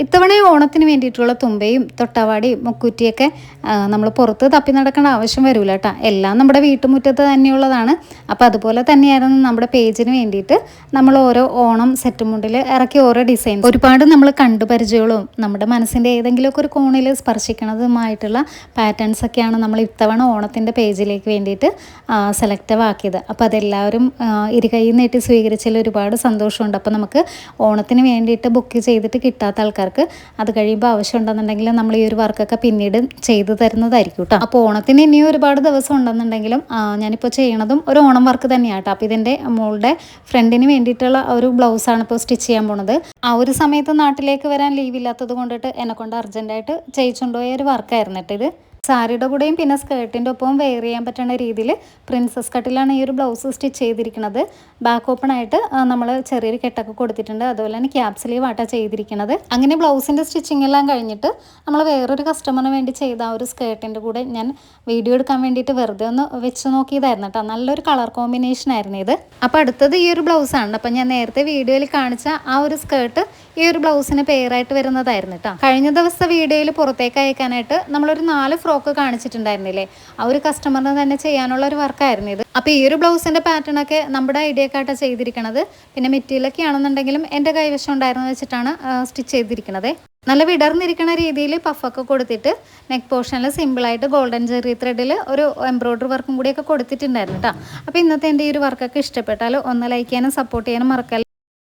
ഇത്തവണ ഓണത്തിന് വേണ്ടിയിട്ടുള്ള തുമ്പയും തൊട്ടാവാടിയും മുക്കുറ്റിയൊക്കെ നമ്മൾ പുറത്ത് തപ്പി നടക്കേണ്ട ആവശ്യം വരില്ല കേട്ടോ. എല്ലാം നമ്മുടെ വീട്ടുമുറ്റത്ത് തന്നെയുള്ളതാണ്. അപ്പോൾ അതുപോലെ തന്നെയായിരുന്നു നമ്മുടെ പേജിന് വേണ്ടിയിട്ട് നമ്മൾ ഓരോ ഓണം സെറ്റ് മുണ്ടിൽ ഇറക്കി ഓരോ ഡിസൈൻ ഒരുപാട് നമ്മൾ കണ്ടു പരിചയങ്ങളും നമ്മുടെ മനസ്സിൻ്റെ ഏതെങ്കിലുമൊക്കെ ഒരു കോണിൽ സ്പർശിക്കുന്നതുമായിട്ടുള്ള പാറ്റേൺസൊക്കെയാണ് നമ്മൾ ഇത്തവണ ഓണത്തിൻ്റെ പേജിലേക്ക് വേണ്ടിയിട്ട് സെലക്റ്റീവ് ആക്കിയത്. അപ്പോൾ അതെല്ലാവരും ഇരുകൈ നീട്ടി സ്വീകരിച്ചതിൽ ഒരുപാട് സന്തോഷമുണ്ട്. അപ്പോൾ നമുക്ക് ഓണത്തിന് വേണ്ടിയിട്ട് ബുക്ക് ചെയ്തിട്ട് കിട്ടാത്ത ആൾക്കാർ അത് കഴിയുമ്പോൾ ആവശ്യമുണ്ടെന്നുണ്ടെങ്കിൽ നമ്മൾ ഈ ഒരു വർക്കൊക്കെ പിന്നീട് ചെയ്തു തരുന്നതായിരിക്കും കേട്ടോ. അപ്പോൾ ഓണത്തിന് ഇനിയും ഒരുപാട് ദിവസം ഉണ്ടെന്നുണ്ടെങ്കിലും ഞാനിപ്പോൾ ചെയ്യണതും ഒരു ഓണം വർക്ക് തന്നെയാണ് കേട്ടോ. അപ്പോൾ ഇതിൻ്റെ മോളുടെ ഫ്രണ്ടിന് വേണ്ടിയിട്ടുള്ള ഒരു ബ്ലൗസാണ് ഇപ്പോൾ സ്റ്റിച്ച് ചെയ്യാൻ പോണത്. ആ ഒരു സമയത്ത് നാട്ടിലേക്ക് വരാൻ ലീവ് ഇല്ലാത്തത് കൊണ്ടിട്ട് എന്നെക്കൊണ്ട് അർജൻറ്റായിട്ട് ചെയ്യിച്ചുകൊണ്ടുപോയ ഒരു വർക്കായിരുന്നു കേട്ടോ ഇത്. സാരിയുടെ കൂടെയും പിന്നെ സ്കേർട്ടിൻ്റെ ഒപ്പം വെയർ ചെയ്യാൻ പറ്റുന്ന രീതിയിൽ പ്രിൻസസ് കട്ടിലാണ് ഈ ഒരു ബ്ലൗസ് സ്റ്റിച്ച് ചെയ്തിരിക്കുന്നത്. ബാക്ക് ഓപ്പൺ ആയിട്ട് നമ്മൾ ചെറിയൊരു കെട്ടൊക്കെ കൊടുത്തിട്ടുണ്ട്. അതുപോലെ തന്നെ ക്യാപ് സ്ലീവ് ആട്ടാണ് ചെയ്തിരിക്കുന്നത്. അങ്ങനെ ബ്ലൗസിൻ്റെ സ്റ്റിച്ചിങ് എല്ലാം കഴിഞ്ഞിട്ട് നമ്മൾ വേറൊരു കസ്റ്റമറിന് വേണ്ടി ചെയ്ത ആ ഒരു സ്കേർട്ടിൻ്റെ കൂടെ ഞാൻ വീഡിയോ എടുക്കാൻ വേണ്ടിയിട്ട് വെറുതെ ഒന്ന് വെച്ച് നോക്കിയതായിരുന്നു കേട്ടോ. നല്ലൊരു കളർ കോമ്പിനേഷൻ ആയിരുന്നു ഇത്. അപ്പോൾ അടുത്തത് ഈ ഒരു ബ്ലൗസാണ്. അപ്പം ഞാൻ നേരത്തെ വീഡിയോയിൽ കാണിച്ച ആ ഒരു സ്കേർട്ട് ഈ ഒരു ബ്ലൗസിന് പെയറായിട്ട് വരുന്നതായിരുന്നു കേട്ടോ. കഴിഞ്ഞ ദിവസത്തെ വീഡിയോയിൽ പുറത്തേക്ക് അയക്കാനായിട്ട് നമ്മളൊരു 4 ഫ്രോക്ക് കാണിച്ചിട്ടുണ്ടായിരുന്നില്ലേ. ആ ഒരു കസ്റ്റമറിന് തന്നെ ചെയ്യാനുള്ള ഒരു വർക്കായിരുന്നു ഇത്. അപ്പോൾ ഈ ഒരു ബ്ലൗസിൻ്റെ പാറ്റേണൊക്കെ നമ്മുടെ ഐഡിയക്കായിട്ടാണ് ചെയ്തിരിക്കുന്നത്. പിന്നെ മെറ്റീരിയലൊക്കെ ആണെന്നുണ്ടെങ്കിലും എൻ്റെ കൈവശം ഉണ്ടായിരുന്നു വെച്ചിട്ടാണ് സ്റ്റിച്ച് ചെയ്തിരിക്കുന്നത്. നല്ല വിടർന്നിരിക്കുന്ന രീതിയിൽ പഫൊക്കെ കൊടുത്തിട്ട് നെക്ക് പോർഷനിൽ സിമ്പിളായിട്ട് ഗോൾഡൻ ജെറി ത്രെഡിൽ ഒരു എംബ്രോയ്ഡറി വർക്കും കൂടിയൊക്കെ കൊടുത്തിട്ടുണ്ടായിരുന്നു കേട്ടോ. അപ്പോൾ ഇന്നത്തെ എൻ്റെ ഈ ഒരു വർക്കൊക്കെ ഇഷ്ടപ്പെട്ടാൽ ഒന്ന് ലൈക്ക് ചെയ്യാനും സപ്പോർട്ട് ചെയ്യാനും മറക്കല്ല.